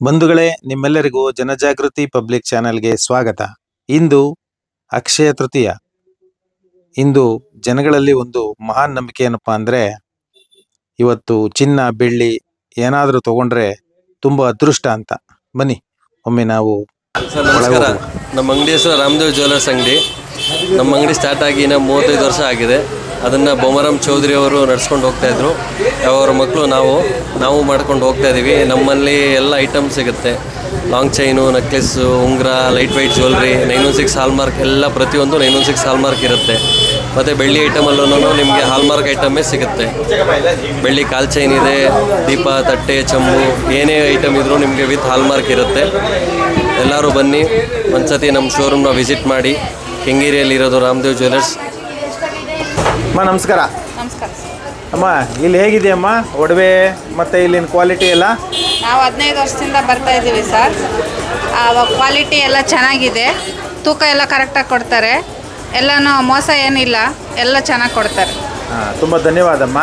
ಬಂಧುಗಳೇ, ನಿಮ್ಮೆಲ್ಲರಿಗೂ ಜನಜಾಗೃತಿ ಪಬ್ಲಿಕ್ ಚಾನೆಲ್ಗೆ ಸ್ವಾಗತ. ಇಂದು ಅಕ್ಷಯ ತೃತೀಯ. ಇಂದು ಜನಗಳಲ್ಲಿ ಒಂದು ಮಹಾನ್ ನಂಬಿಕೆ ಏನಪ್ಪಾ ಅಂದ್ರೆ, ಇವತ್ತು ಚಿನ್ನ ಬೆಳ್ಳಿ ಏನಾದರೂ ತಗೊಂಡ್ರೆ ತುಂಬಾ ಅದೃಷ್ಟ ಅಂತ. ಬನ್ನಿ ಒಮ್ಮೆ ನಾವು ಸರ್ ನಮಸ್ಕಾರ. ನಮ್ಮ ಅಂಗಡಿ ಹೆಸರು ರಾಮದೇವ್ ಜ್ಯುವೆಲರ್ಸ್ ಅಂಗಡಿ. ನಮ್ಮ ಅಂಗಡಿ ಸ್ಟಾರ್ಟ್ ಆಗಿ ಇನ್ನು 35 ವರ್ಷ ಆಗಿದೆ. ಅದನ್ನು ಬೊಮರಾಮ್ ಚೌಧರಿ ಅವರು ನಡೆಸ್ಕೊಂಡು ಹೋಗ್ತಾಯಿದ್ರು. ಅವರ ಮಕ್ಕಳು ನಾವು ಮಾಡ್ಕೊಂಡು ಹೋಗ್ತಾ ಇದ್ದೀವಿ. ನಮ್ಮಲ್ಲಿ ಎಲ್ಲ ಐಟಮ್ ಸಿಗುತ್ತೆ. ಲಾಂಗ್ ಚೈನು, ನೆಕ್ಲೆಸ್ಸು, ಉಂಗುರ, ಲೈಟ್ ವೈಟ್ ಜ್ಯುವೆಲ್ರಿ, 916 ಹಾಲ್ಮಾರ್ಕ್ ಎಲ್ಲ ಪ್ರತಿಯೊಂದು 916 ಹಾಲ್ಮಾರ್ಕ್ ಇರುತ್ತೆ. ಮತ್ತು ಬೆಳ್ಳಿ ಐಟಮಲ್ಲೂ ನಿಮಗೆ ಹಾಲ್ಮಾರ್ಕ್ ಐಟಮೇ ಸಿಗುತ್ತೆ. ಬೆಳ್ಳಿ ಕಾಲ್ ಚೈನ್ ಇದೆ, ದೀಪ, ತಟ್ಟೆ, ಚಂಬು, ಏನೇ ಐಟಮ್ ಇದ್ರೂ ನಿಮಗೆ ವಿತ್ ಹಾಲ್ಮಾರ್ಕ್ ಇರುತ್ತೆ. ಎಲ್ಲರೂ ಬನ್ನಿ, ಒಂದ್ಸತಿ ನಮ್ಮ ಶೋರೂಮ್ನ ವಿಸಿಟ್ ಮಾಡಿ. ಕೆಂಗೇರಿಯಲ್ಲಿರೋದು ರಾಮದೇವ್ ಜ್ಯುವೆಲರ್ಸ್. ಅಮ್ಮ ನಮಸ್ಕಾರ. ನಮಸ್ಕಾರ. ಅಮ್ಮ ಇಲ್ಲಿ ಹೇಗಿದೆಯಮ್ಮ ಒಡವೆ ಮತ್ತು ಇಲ್ಲಿನ ಕ್ವಾಲಿಟಿ ಎಲ್ಲ? ನಾವು 15 ವರ್ಷದಿಂದ ಬರ್ತಾ ಇದ್ದೀವಿ ಸರ್. ಕ್ವಾಲಿಟಿ ಎಲ್ಲ ಚೆನ್ನಾಗಿದೆ, ತೂಕ ಎಲ್ಲ ಕರೆಕ್ಟಾಗಿ ಕೊಡ್ತಾರೆ, ಎಲ್ಲನೂ ಮೋಸ ಏನಿಲ್ಲ, ಎಲ್ಲ ಚೆನ್ನಾಗಿ ಕೊಡ್ತಾರೆ. ಹಾಂ, ತುಂಬ ಧನ್ಯವಾದಮ್ಮ.